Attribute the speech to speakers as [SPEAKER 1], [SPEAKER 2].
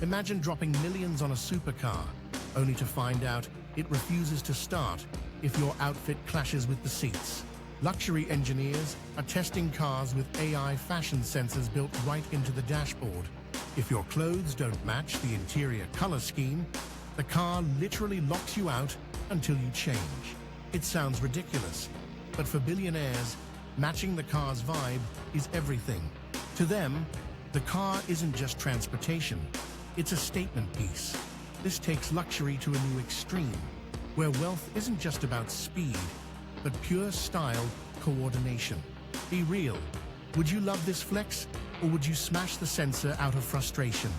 [SPEAKER 1] Imagine dropping millions on a supercar, only to find out it refuses to start if your outfit clashes with the seats. Luxury engineers are testing cars with AI fashion sensors built right into the dashboard. If your clothes don't match the interior color scheme, the car literally locks you out until you change. It sounds ridiculous, but for billionaires, matching the car's vibe is everything. To them, the car isn't just transportation, it's a statement piece. This takes luxury to a new extreme, where wealth isn't just about speed, but pure style coordination. Be real. Would you love this flex, or would you smash the sensor out of frustration?